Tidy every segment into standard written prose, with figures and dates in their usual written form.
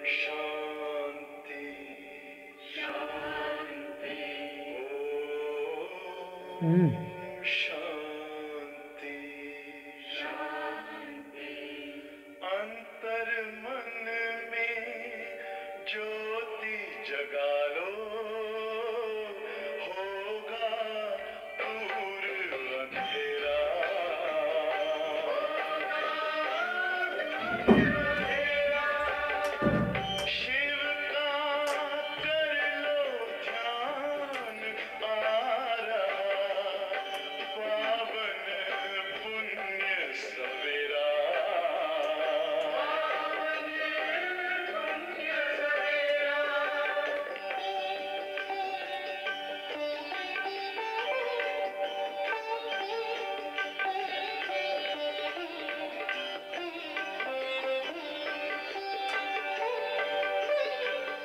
शांति शांति शांति शांति। अंतर मन में ज्योति जगा लो, होगा दूर अंधेरा। शिव का कर लो ध्यान, आ रहा पावन पुण्य सवेरा।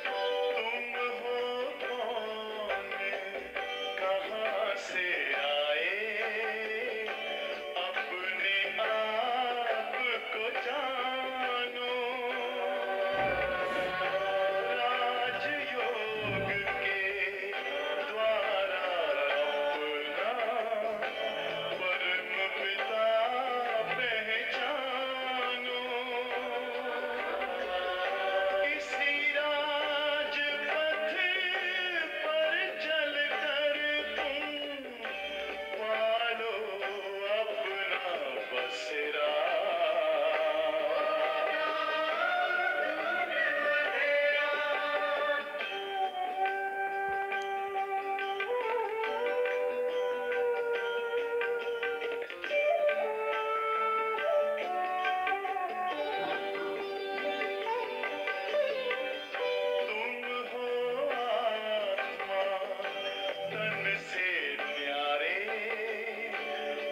तुम हो कौन, कहाँ से आए, अपने आप को जानो। राजयोग के द्वारा अपना परम पिता पहचानो। इसी राजपथ पर चलकर तुम पालो अपना बसेरा। तुम हो आत्मा तन से न्यारे,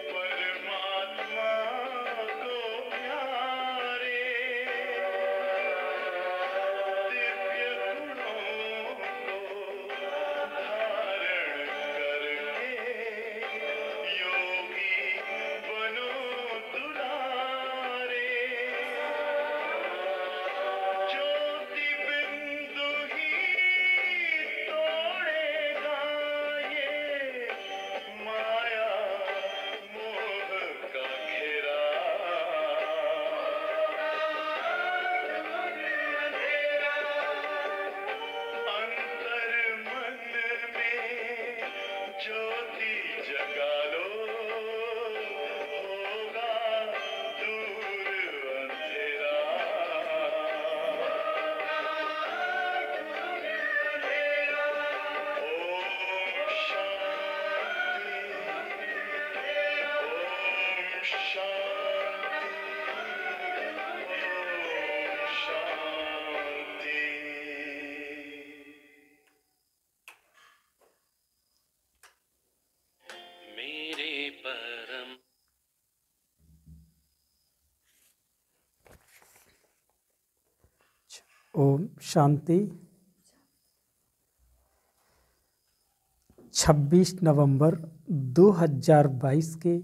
परमात्मा को प्यारे। दिव्य गुणों को धारण करके योगी बनो दुलारे। ज्योति बिंदु ही तोड़ेगा ये माया मोह का घेरा। अंतर मन में ज्योति जगा लो, होगा दूर अंधेरा। ओम शांति, ओम शांति, ओम शांति। मेरे परम ओम शांति। 26 नवंबर 2022 के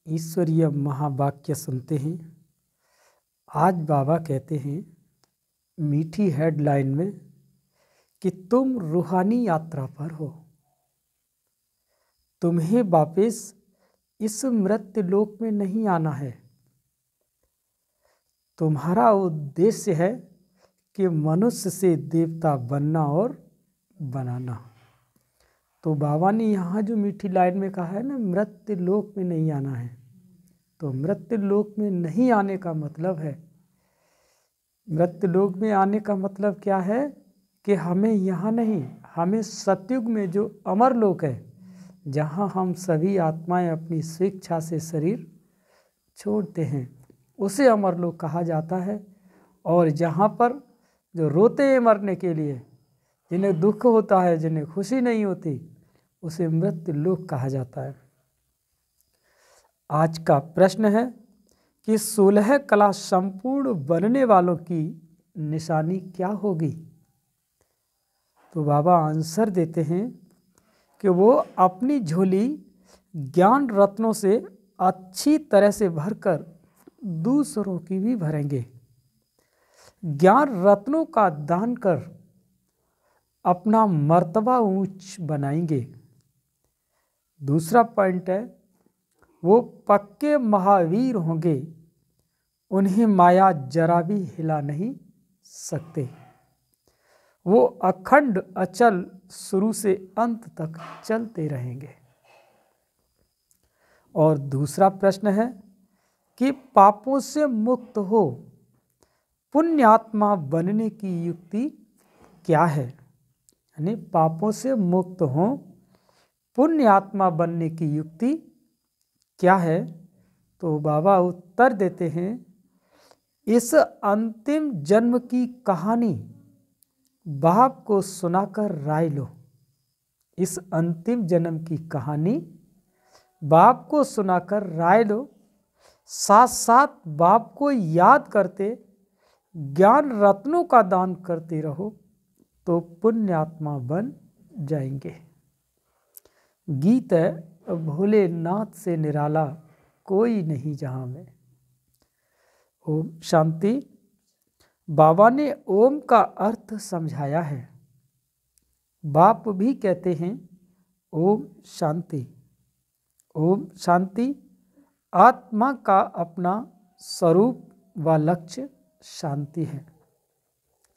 ईश्वरीय महावाक्य सुनते हैं। आज बाबा कहते हैं मीठी हेडलाइन में कि तुम रूहानी यात्रा पर हो। तुम्हें वापस इस मृत्यु लोक में नहीं आना है। तुम्हारा उद्देश्य है कि मनुष्य से देवता बनना और बनाना। तो बाबा ने यहाँ जो मीठी लाइन में कहा है ना, मृत्यु लोक में नहीं आना है, तो मृत्यु लोक में नहीं आने का मतलब है, मृत्यु लोक में आने का मतलब क्या है कि हमें यहाँ नहीं, हमें सतयुग में जो अमर लोक है, जहाँ हम सभी आत्माएं अपनी स्वेच्छा से शरीर छोड़ते हैं, उसे अमर लोक कहा जाता है। और जहाँ पर जो रोते हैं मरने के लिए, जिन्हें दुख होता है, जिन्हें खुशी नहीं होती, उसे मृत्यु लोक कहा जाता है। आज का प्रश्न है कि 16 कला संपूर्ण बनने वालों की निशानी क्या होगी। तो बाबा आंसर देते हैं कि वो अपनी झोली ज्ञान रत्नों से अच्छी तरह से भरकर दूसरों की भी भरेंगे। ज्ञान रत्नों का दान कर अपना मर्तबा ऊंच बनाएंगे। दूसरा पॉइंट है, वो पक्के महावीर होंगे, उन्हें माया जरा भी हिला नहीं सकते। वो अखंड अचल शुरू से अंत तक चलते रहेंगे। और दूसरा प्रश्न है कि पापों से मुक्त हो पुण्यात्मा बनने की युक्ति क्या है? यानी पापों से मुक्त हो पुण्यात्मा बनने की युक्ति क्या है? तो बाबा उत्तर देते हैं, इस अंतिम जन्म की कहानी बाप को सुनाकर राय लो। इस अंतिम जन्म की कहानी बाप को सुनाकर राय लो। साथ साथ बाप को याद करते ज्ञान रत्नों का दान करते रहो तो पुण्यात्मा बन जाएंगे। गीत है, भोलेनाथ से निराला कोई नहीं जहां में। ओम शांति। बाबा ने ओम का अर्थ समझाया है। बाप भी कहते हैं ओम शांति। ओम शांति आत्मा का अपना स्वरूप व लक्ष्य शांति है।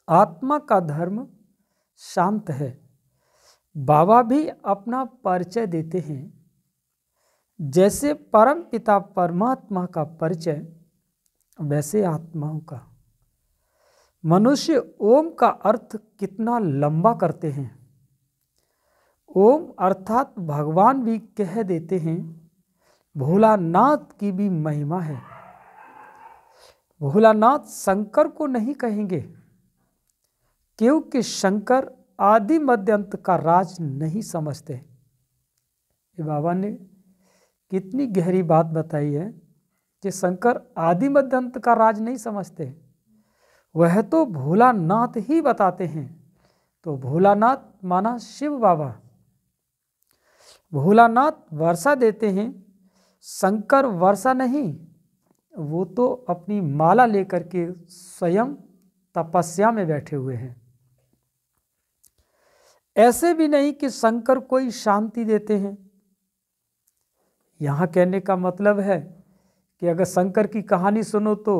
आत्मा का धर्म शांत है। बाबा भी अपना परिचय देते हैं। जैसे परम पिता परमात्मा का परिचय, वैसे आत्माओं का। मनुष्य ओम का अर्थ कितना लंबा करते हैं। ओम अर्थात भगवान भी कह देते हैं। भोलानाथ की भी महिमा है। भोलानाथ शंकर को नहीं कहेंगे, क्योंकि शंकर आदि मध्य अंत का राज नहीं समझते। ये बाबा ने कितनी गहरी बात बताई है कि शंकर आदि मध्य अंत का राज नहीं समझते। वह तो भोलानाथ ही बताते हैं। तो भोलानाथ माना शिव बाबा। भोलानाथ वर्षा देते हैं, शंकर वर्षा नहीं, वो तो अपनी माला लेकर के स्वयं तपस्या में बैठे हुए हैं। ऐसे भी नहीं कि शंकर कोई शांति देते हैं। यहाँ कहने का मतलब है कि अगर शंकर की कहानी सुनो तो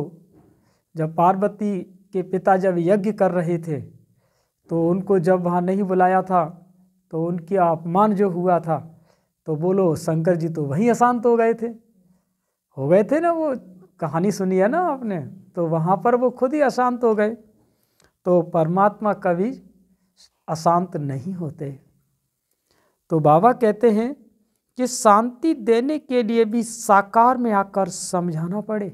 जब पार्वती के पिता जब यज्ञ कर रहे थे तो उनको जब वहाँ नहीं बुलाया था तो उनकी अपमान जो हुआ था, तो बोलो शंकर जी तो वहीं अशांत हो गए थे ना। वो कहानी सुनी है ना आपने, तो वहाँ पर वो खुद ही अशांत हो गए। तो परमात्मा कभी अशांत नहीं होते। तो बाबा कहते हैं कि शांति देने के लिए भी साकार में आकर समझाना पड़े।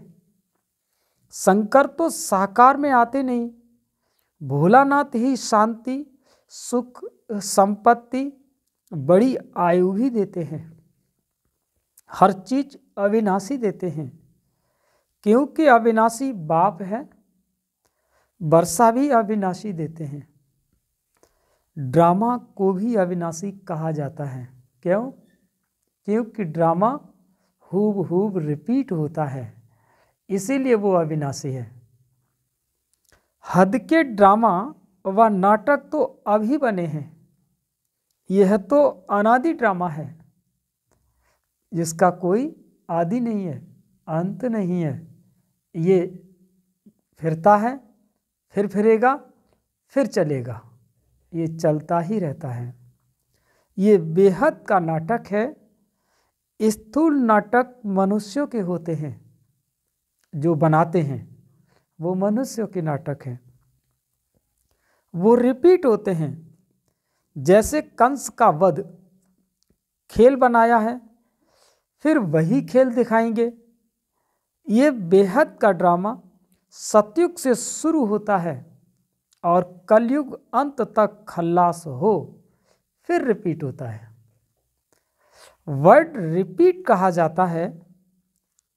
शंकर तो साकार में आते नहीं, भोलानाथ ही शांति, सुख, संपत्ति, बड़ी आयु भी देते हैं। हर चीज अविनाशी देते हैं, क्योंकि अविनाशी बाप है। वर्षा भी अविनाशी देते हैं। ड्रामा को भी अविनाशी कहा जाता है। क्यों? क्योंकि ड्रामा हूब रिपीट होता है, इसीलिए वो अविनाशी है। हद के ड्रामा व नाटक तो अभी बने हैं। यह तो अनादि ड्रामा है, जिसका कोई आदि नहीं है, अंत नहीं है। ये फिरता है, फिर फिरेगा, फिर चलेगा, ये चलता ही रहता है। ये बेहद का नाटक है। स्थूल नाटक मनुष्यों के होते हैं, जो बनाते हैं वो मनुष्यों के नाटक हैं। वो रिपीट होते हैं। जैसे कंस का वध खेल बनाया है, फिर वही खेल दिखाएंगे। ये बेहद का ड्रामा सतयुग से शुरू होता है और कलयुग अंत तक खल्लास हो, फिर रिपीट होता है। वर्ड रिपीट कहा जाता है।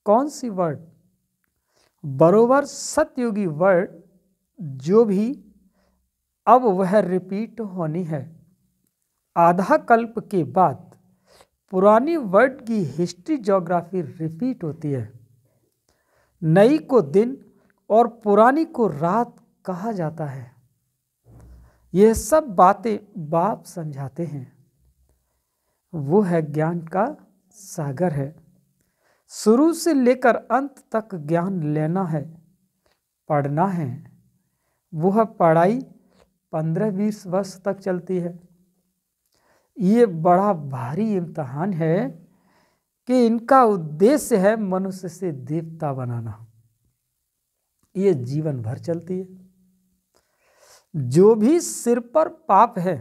कौन सी वर्ड? बरोबर सतयुगी वर्ड जो भी अब वह रिपीट होनी है। आधा कल्प के बाद पुरानी वर्ड की हिस्ट्री ज्योग्राफी रिपीट होती है। नई को दिन और पुरानी को रात कहा जाता है। यह सब बातें बाप समझाते हैं। वो है ज्ञान का सागर है। शुरू से लेकर अंत तक ज्ञान लेना है, पढ़ना है। वह पढ़ाई 15-20 वर्ष तक चलती है। ये बड़ा भारी इम्तहान है कि इनका उद्देश्य है मनुष्य से देवता बनाना। ये जीवन भर चलती है। जो भी सिर पर पाप है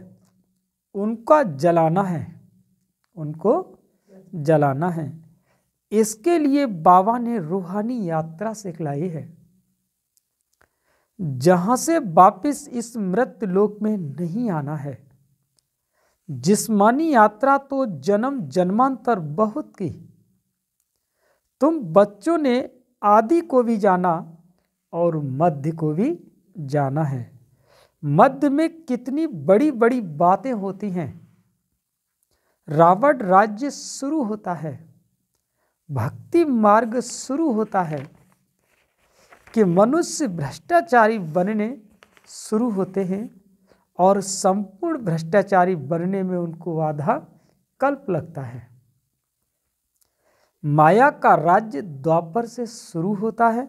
उनका जलाना है, उनको जलाना है। इसके लिए बाबा ने रूहानी यात्रा सिखलाई है, जहां से वापिस इस मृत लोक में नहीं आना है। जिस्मानी यात्रा तो जन्म जन्मांतर बहुत की। तुम बच्चों ने आदि को भी जाना और मध्य को भी जाना है। मध्य में कितनी बड़ी बड़ी बातें होती हैं। रावण राज्य शुरू होता है, भक्ति मार्ग शुरू होता है कि मनुष्य भ्रष्टाचारी बनने शुरू होते हैं और संपूर्ण भ्रष्टाचारी बनने में उनको आधा कल्प लगता है। माया का राज्य द्वापर से शुरू होता है,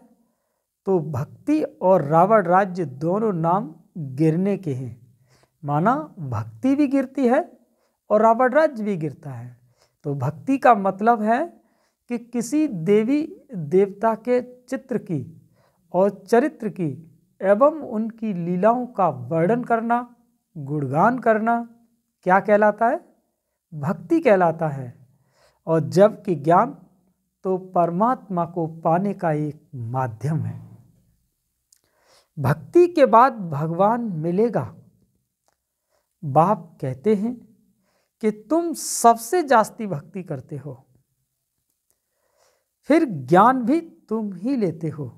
तो भक्ति और रावण राज्य दोनों नाम गिरने के हैं। माना भक्ति भी गिरती है और रावण राज्य भी गिरता है। तो भक्ति का मतलब है कि किसी देवी देवता के चित्र की और चरित्र की एवं उनकी लीलाओं का वर्णन करना, गुणगान करना क्या कहलाता है? भक्ति कहलाता है। और जबकि ज्ञान तो परमात्मा को पाने का एक माध्यम है। भक्ति के बाद भगवान मिलेगा। बाप कहते हैं कि तुम सबसे जास्ती भक्ति करते हो, फिर ज्ञान भी तुम ही लेते हो।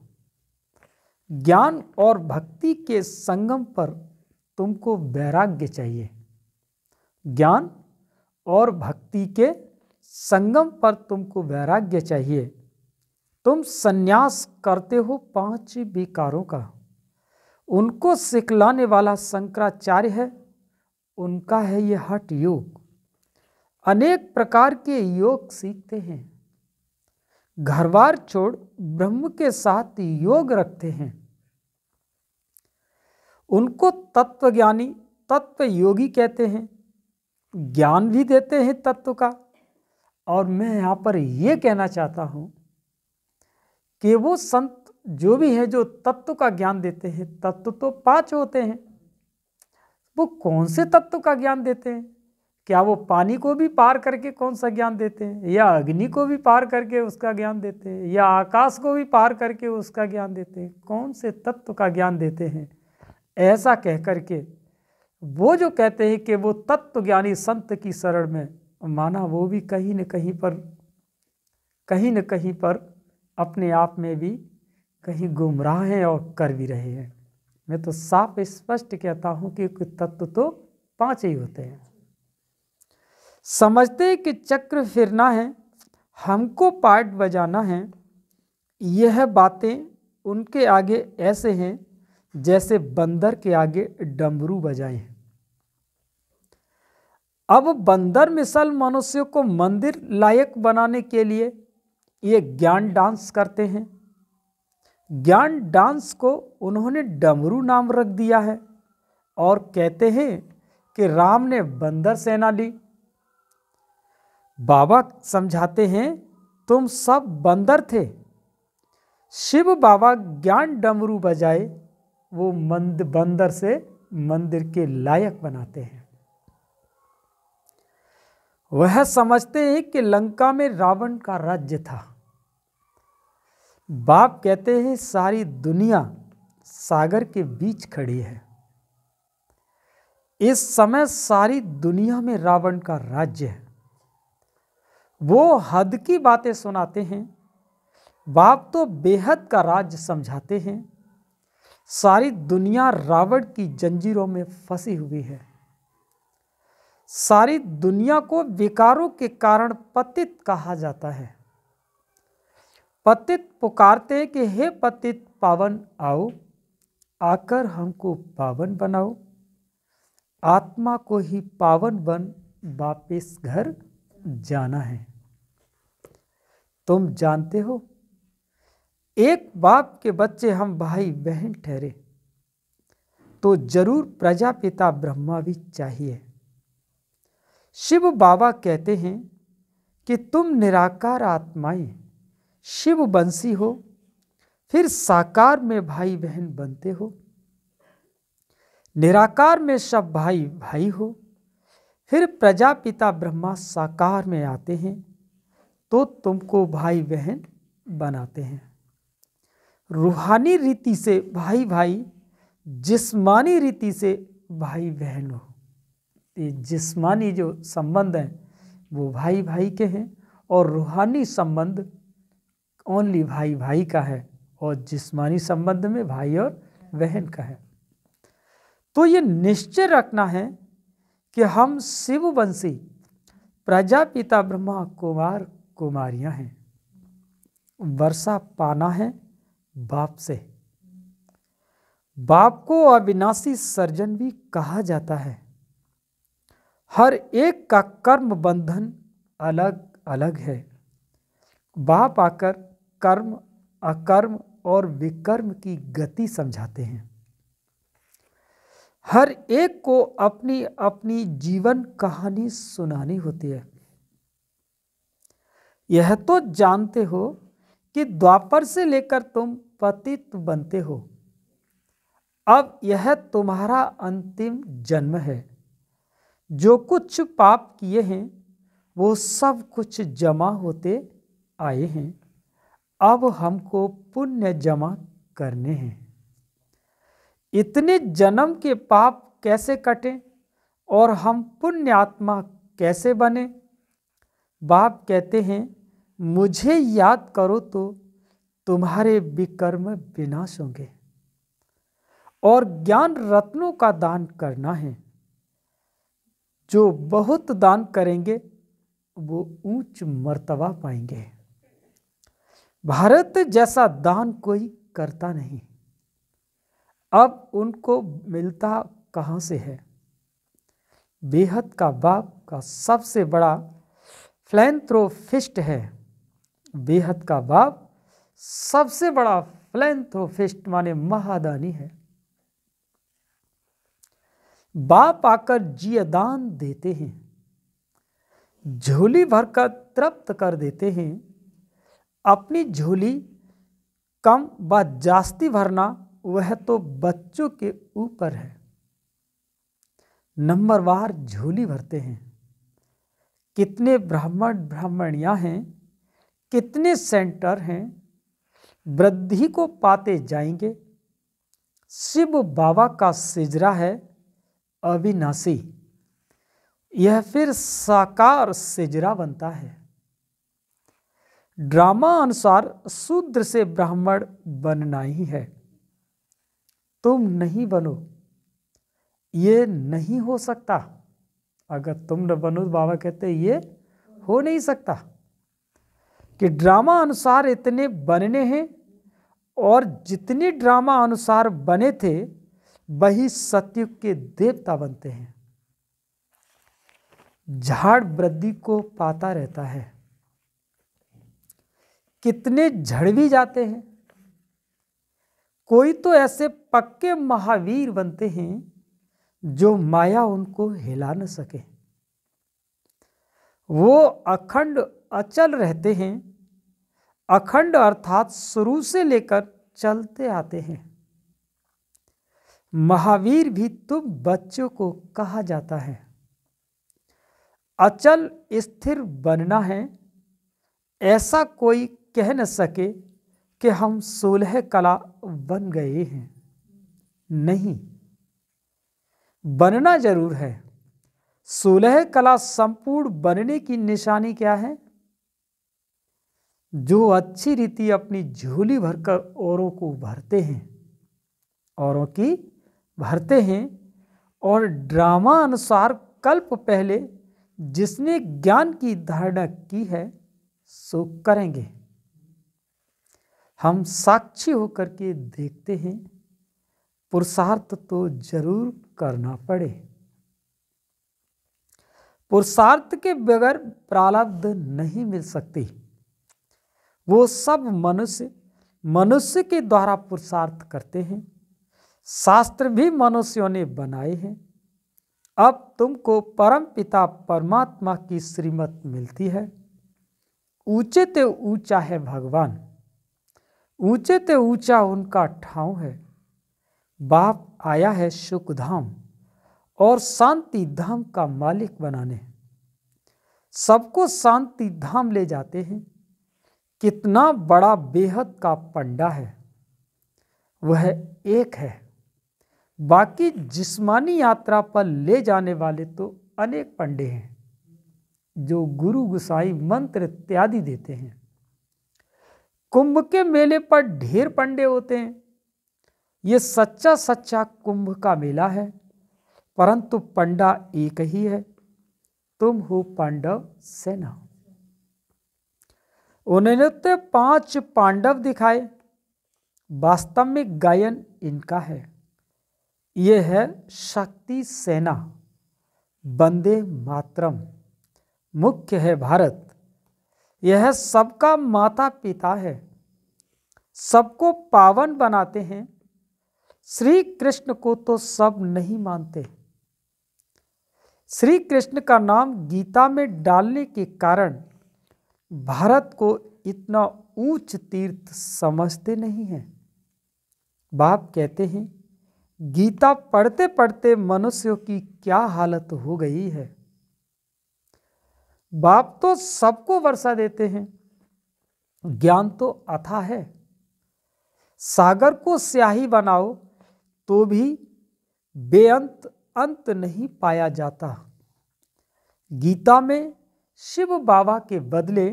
ज्ञान और भक्ति के संगम पर तुमको वैराग्य चाहिए। ज्ञान और भक्ति के संगम पर तुमको वैराग्य चाहिए। तुम संन्यास करते हो 5 विकारों का। उनको सिखलाने वाला शंकराचार्य है, उनका है ये हठ योग। अनेक प्रकार के योग सीखते हैं। घरबार छोड़ ब्रह्म के साथ योग रखते हैं। उनको तत्वज्ञानी, तत्व योगी कहते हैं। ज्ञान भी देते हैं तत्व का। और मैं यहाँ पर यह कहना चाहता हूँ कि वो संत जो भी हैं जो तत्व का ज्ञान देते हैं, तत्व तो 5 होते हैं, वो कौन से तत्व का ज्ञान देते हैं? क्या वो पानी को भी पार करके कौन सा ज्ञान देते हैं, या अग्नि को भी पार करके उसका ज्ञान देते हैं, या आकाश को भी पार करके उसका ज्ञान देते हैं? कौन से तत्व का ज्ञान देते हैं? ऐसा कह करके वो जो कहते हैं कि वो तत्व ज्ञानी संत की शरण में, माना वो भी कहीं न कहीं पर अपने आप में भी कहीं गुमराह हैं और कर भी रहे हैं। मैं तो साफ स्पष्ट कहता हूं कि तत्व तो 5 ही होते हैं। समझते हैं कि चक्र फिरना है, हमको पार्ट बजाना है। यह बातें उनके आगे ऐसे हैं जैसे बंदर के आगे डमरू बजाएं। अब बंदर मिसल मनुष्य को मंदिर लायक बनाने के लिए ये ज्ञान डांस करते हैं। ज्ञान डांस को उन्होंने डमरू नाम रख दिया है और कहते हैं कि राम ने बंदर सेना ली। बाबा समझाते हैं तुम सब बंदर थे। शिव बाबा ज्ञान डमरू बजाए वो बंदर से मंदिर के लायक बनाते हैं। वह समझते हैं कि लंका में रावण का राज्य था। बाप कहते हैं सारी दुनिया सागर के बीच खड़ी है। इस समय सारी दुनिया में रावण का राज्य है। वो हद की बातें सुनाते हैं। बाप तो बेहद का राज्य समझाते हैं। सारी दुनिया रावण की जंजीरों में फंसी हुई है। सारी दुनिया को विकारों के कारण पतित कहा जाता है। पतित पुकारते हैं कि हे पतित पावन आओ, आकर हमको पावन बनाओ, आत्मा को ही पावन बन वापिस घर जाना है। तुम जानते हो, एक बाप के बच्चे हम भाई बहन ठहरे तो जरूर प्रजापिता ब्रह्मा भी चाहिए। शिव बाबा कहते हैं कि तुम निराकार आत्माएं शिव बंसी हो, फिर साकार में भाई बहन बनते हो। निराकार में सब भाई भाई हो, फिर प्रजापिता ब्रह्मा साकार में आते हैं तो तुमको भाई बहन बनाते हैं। रूहानी रीति से भाई भाई, जिस्मानी रीति से भाई बहन हो। ये जिस्मानी जो संबंध हैं वो भाई भाई के हैं और रूहानी संबंध ओनली भाई भाई का है और जिस्मानी संबंध में भाई और बहन का है। तो ये निश्चय रखना है कि हम शिववंशी प्रजापिता ब्रह्मा कुमार कुमारियां हैं। वर्षा पाना है बाप से। बाप को अविनाशी सर्जन भी कहा जाता है। हर एक का कर्म बंधन अलग अलग है। बाप आकर कर्म, अकर्म और विकर्म की गति समझाते हैं। हर एक को अपनी अपनी जीवन कहानी सुनानी होती है। यह तो जानते हो कि द्वापर से लेकर तुम पतित बनते हो। अब यह तुम्हारा अंतिम जन्म है। जो कुछ पाप किए हैं वो सब कुछ जमा होते आए हैं। अब हमको पुण्य जमा करने हैं। इतने जन्म के पाप कैसे कटें और हम पुण्य आत्मा कैसे बने? बाप कहते हैं, मुझे याद करो तो तुम्हारे विकर्म विनाश होंगे। और ज्ञान रत्नों का दान करना है। जो बहुत दान करेंगे वो ऊंच मर्तबा पाएंगे। भारत जैसा दान कोई करता नहीं। अब उनको मिलता कहाँ से है? बेहद का बाप का सबसे बड़ा फिलैंथ्रोपिस्ट है। बेहद का बाप सबसे बड़ा फिलैंथ्रोपिस्ट माने महादानी है। बाप आकर जियदान देते हैं, झोली भरकर तृप्त कर देते हैं। अपनी झोली कम व जास्ती भरना वह तो बच्चों के ऊपर है। नंबरवार झोली भरते हैं। कितने ब्राह्मण ब्राह्मणियां हैं, कितने सेंटर हैं, वृद्धि को पाते जाएंगे। शिव बाबा का सिजरा है अविनाशी। यह फिर साकार सिजरा बनता है। ड्रामा अनुसार शूद्र से ब्राह्मण बनना ही है। तुम नहीं बनो, ये नहीं हो सकता। अगर तुम न बनो, बाबा कहते ये हो नहीं सकता कि ड्रामा अनुसार इतने बनने हैं। और जितने ड्रामा अनुसार बने थे वही सतयुग के देवता बनते हैं। झाड़ वृद्धि को पाता रहता है। कितने झड़ भी जाते हैं। कोई तो ऐसे पक्के महावीर बनते हैं जो माया उनको हिला न सके। वो अखंड अचल रहते हैं। अखंड अर्थात शुरू से लेकर चलते आते हैं। महावीर भी तुम बच्चों को कहा जाता है। अचल स्थिर बनना है। ऐसा कोई कह न सके कि हम 16 कला बन गए हैं। नहीं, बनना जरूर है। 16 कला संपूर्ण बनने की निशानी क्या है? जो अच्छी रीति अपनी झोली भरकर औरों को भरते हैं, औरों की भरते हैं। और ड्रामा अनुसार कल्प पहले जिसने ज्ञान की धारणा की है सो करेंगे। हम साक्षी होकर के देखते हैं। पुरुषार्थ तो जरूर करना पड़े। पुरुषार्थ के बगैर प्रारब्ध नहीं मिल सकती। वो सब मनुष्य के द्वारा पुरुषार्थ करते हैं। शास्त्र भी मनुष्यों ने बनाए हैं। अब तुमको परम पिता परमात्मा की श्रीमत मिलती है। ऊंचे ते ऊंचा है भगवान, ऊंचे ते ऊंचा उनका ठाव है। बाप आया है सुख धाम और शांति धाम का मालिक बनाने। सबको शांति धाम ले जाते हैं। कितना बड़ा बेहद का पंडा है, वह एक है। बाकी जिस्मानी यात्रा पर ले जाने वाले तो अनेक पंडे हैं जो गुरु गुसाई मंत्र इत्यादि देते हैं। कुंभ के मेले पर ढेर पंडे होते हैं। ये सच्चा कुंभ का मेला है, परंतु पंडा एक ही है। तुम हो पांडव सेना। उन्होंने तो 5 पांडव दिखाए। वास्तव में गायन इनका है। यह है शक्ति सेना। वंदे मातरम। मुख्य है भारत। यह सबका माता पिता है। सबको पावन बनाते हैं। श्री कृष्ण को तो सब नहीं मानते। श्री कृष्ण का नाम गीता में डालने के कारण भारत को इतना ऊंच तीर्थ समझते नहीं हैं। बाप कहते हैं गीता पढ़ते पढ़ते मनुष्यों की क्या हालत हो गई है। बाप तो सबको वर्षा देते हैं। ज्ञान तो अथाह है। सागर को स्याही बनाओ तो भी बेअंत अंत नहीं पाया जाता। गीता में शिव बाबा के बदले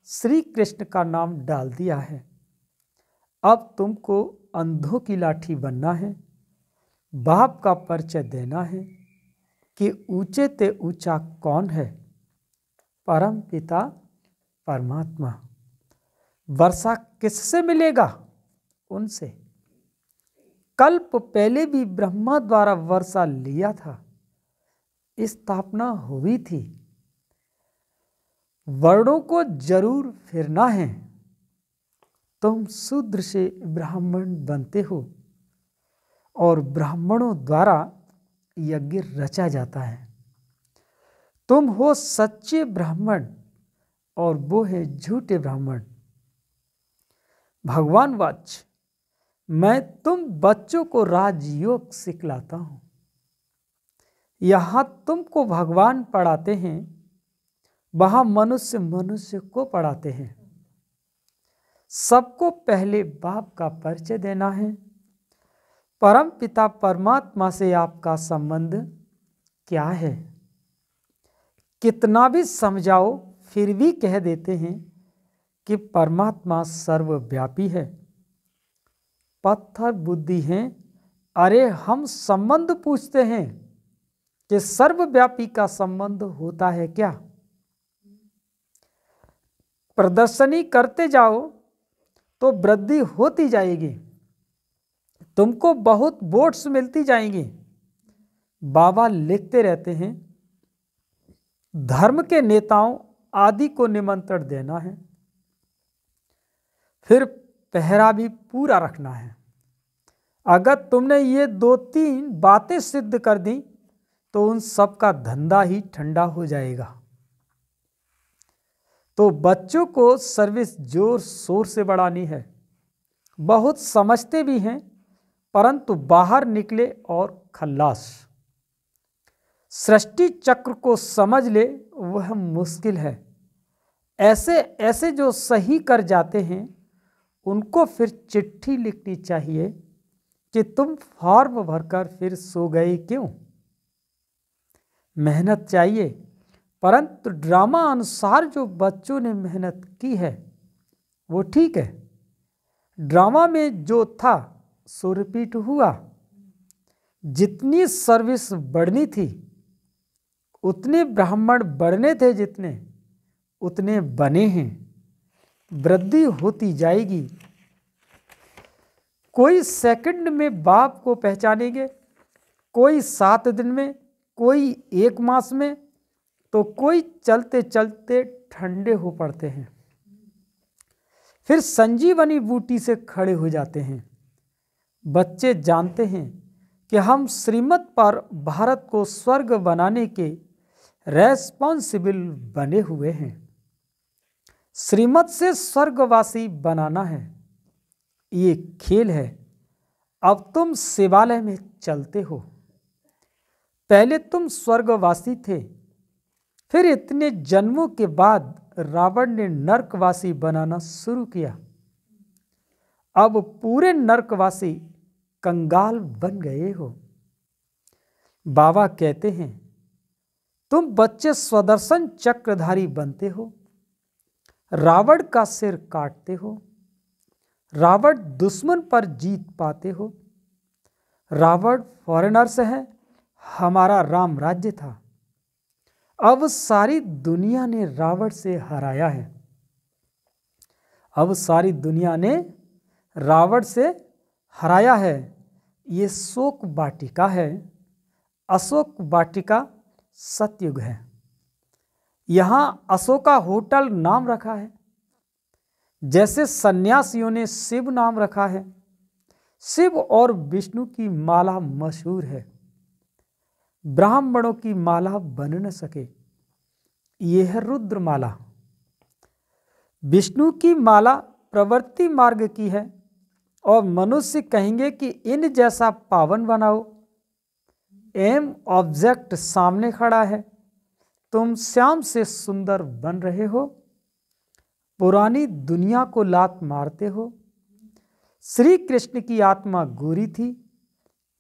श्री कृष्ण का नाम डाल दिया है। अब तुमको अंधों की लाठी बनना है। बाप का परिचय देना है कि ऊंचे ते ऊंचा कौन है। परम पिता परमात्मा। वर्षा किससे मिलेगा? उनसे। कल्प पहले भी ब्रह्मा द्वारा वर्षा लिया था। स्थापना हुई थी। वर्णों को जरूर फिरना है। तुम शूद्र से ब्राह्मण बनते हो और ब्राह्मणों द्वारा यज्ञ रचा जाता है। तुम हो सच्चे ब्राह्मण और वो है झूठे ब्राह्मण। भगवान वाच, मैं तुम बच्चों को राजयोग सिखलाता हूं। यहां तुमको भगवान पढ़ाते हैं, वहां मनुष्य को पढ़ाते हैं। सबको पहले बाप का परिचय देना है। परम पिता परमात्मा से आपका संबंध क्या है? कितना भी समझाओ फिर भी कह देते हैं कि परमात्मा सर्वव्यापी है। पत्थर बुद्धि हैं। अरे हम संबंध पूछते हैं कि सर्वव्यापी का संबंध होता है क्या? प्रदर्शनी करते जाओ तो वृद्धि होती जाएगी। तुमको बहुत वोट्स मिलती जाएंगी। बाबा लिखते रहते हैं धर्म के नेताओं आदि को निमंत्रण देना है, फिर पहरा भी पूरा रखना है। अगर तुमने ये 2-3 बातें सिद्ध कर दी तो उन सब का धंधा ही ठंडा हो जाएगा। तो बच्चों को सर्विस जोर शोर से बढ़ानी है। बहुत समझते भी हैं, परंतु बाहर निकले और खल्लास। सृष्टि चक्र को समझ ले वह मुश्किल है। ऐसे जो सही कर जाते हैं उनको फिर चिट्ठी लिखनी चाहिए कि तुम फॉर्म भरकर फिर सो गए क्यों। मेहनत चाहिए, परंतु ड्रामा अनुसार जो बच्चों ने मेहनत की है वो ठीक है। ड्रामा में जो था सो रिपीट हुआ। जितनी सर्विस बढ़नी थी उतने ब्राह्मण बढ़ने थे, जितने उतने बने हैं। वृद्धि होती जाएगी। कोई सेकंड में बाप को पहचानेंगे, कोई 7 दिन में, कोई 1 मास में, तो कोई चलते चलते ठंडे हो पड़ते हैं, फिर संजीवनी बूटी से खड़े हो जाते हैं। बच्चे जानते हैं कि हम श्रीमत पर भारत को स्वर्ग बनाने के रेस्पॉन्सिबल बने हुए हैं। श्रीमत से स्वर्गवासी बनाना है, ये खेल है। अब तुम शिवालय में चलते हो, पहले तुम स्वर्गवासी थे, फिर इतने जन्मों के बाद रावण ने नरकवासी बनाना शुरू किया। अब पूरे नरकवासी कंगाल बन गए हो। बाबा कहते हैं तुम बच्चे स्वदर्शन चक्रधारी बनते हो, रावण का सिर काटते हो, रावण दुश्मन पर जीत पाते हो। रावण फॉरेनर्स है, हमारा राम राज्य था। अब सारी दुनिया ने रावण से हराया है, अब सारी दुनिया ने रावण से हराया है। ये शोक वाटिका है, अशोक वाटिका सतयुग है। यहाँ अशोका होटल नाम रखा है, जैसे सन्यासियों ने शिव नाम रखा है। शिव और विष्णु की माला मशहूर है, ब्राह्मणों की माला बन न सके, यह है रुद्र माला। विष्णु की माला प्रवृत्ति मार्ग की है, और मनुष्य कहेंगे कि इन जैसा पावन बनाओ। एम ऑब्जेक्ट सामने खड़ा है, तुम श्याम से सुंदर बन रहे हो, पुरानी दुनिया को लात मारते हो। श्री कृष्ण की आत्मा गोरी थी,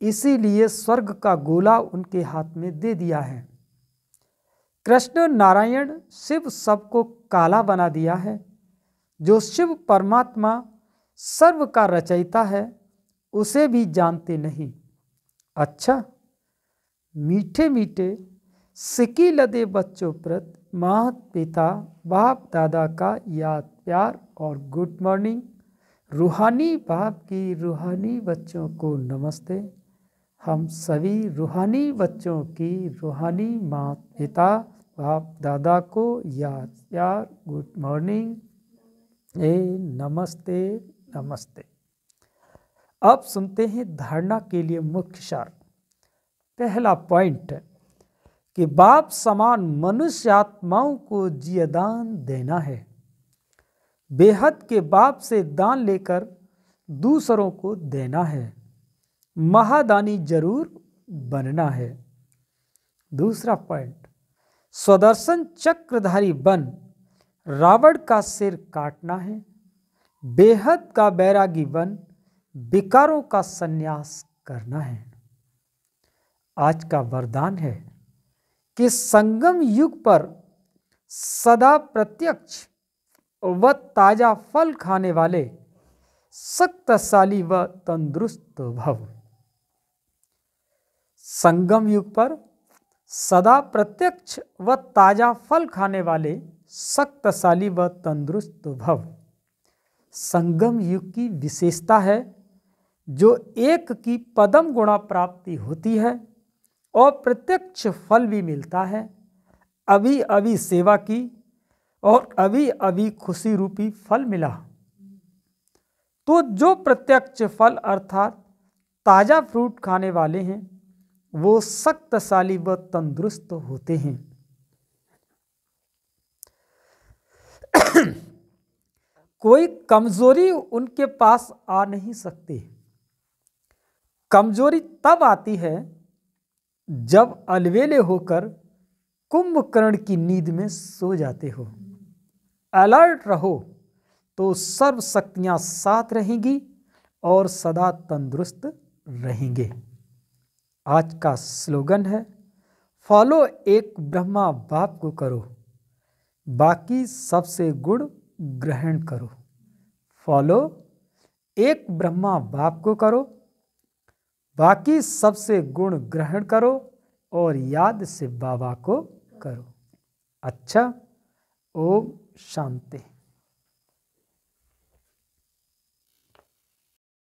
इसीलिए स्वर्ग का गोला उनके हाथ में दे दिया है। कृष्ण नारायण शिव सबको काला बना दिया है। जो शिव परमात्मा सर्व का रचयिता है, उसे भी जानते नहीं। अच्छा, मीठे मीठे सिकी लदे बच्चों प्रति माता पिता बाप दादा का याद प्यार और गुड मॉर्निंग। रूहानी बाप की रूहानी बच्चों को नमस्ते। हम सभी रूहानी बच्चों की रूहानी माता पिता बाप दादा को याद प्यार गुड मॉर्निंग, नमस्ते नमस्ते। अब सुनते हैं धारणा के लिए मुख्य सार। पहला पॉइंट कि बाप समान मनुष्य आत्माओं को जियदान देना है। बेहद के बाप से दान लेकर दूसरों को देना है। महादानी जरूर बनना है। दूसरा पॉइंट, स्वदर्शन चक्रधारी बन रावण का सिर काटना है। बेहद का बैरागी बन विकारों का संन्यास करना है। आज का वरदान है कि संगम युग पर सदा प्रत्यक्ष व ताजा फल खाने वाले शक्तिशाली व तंदुरुस्त भव। संगम युग पर सदा प्रत्यक्ष व ताजा फल खाने वाले शक्तिशाली व तंदुरुस्त भव। संगम युग की विशेषता है जो एक की पदम गुणा प्राप्ति होती है और प्रत्यक्ष फल भी मिलता है। अभी अभी सेवा की और अभी अभी खुशी रूपी फल मिला। तो जो प्रत्यक्ष फल अर्थात ताजा फ्रूट खाने वाले हैं वो शक्तिशाली व तंदुरुस्त होते हैं। कोई कमजोरी उनके पास आ नहीं सकती। कमजोरी तब आती है जब अलवेले होकर कुंभकर्ण की नींद में सो जाते हो। अलर्ट रहो तो सर्व शक्तियां साथ रहेंगी और सदा तंदुरुस्त रहेंगे। आज का स्लोगन है, फॉलो एक ब्रह्मा बाप को करो, बाकी सबसे गुण ग्रहण करो। फॉलो एक ब्रह्मा बाप को करो, बाकी सबसे गुण ग्रहण करो और याद से बाबा को करो। अच्छा, ओम शांति।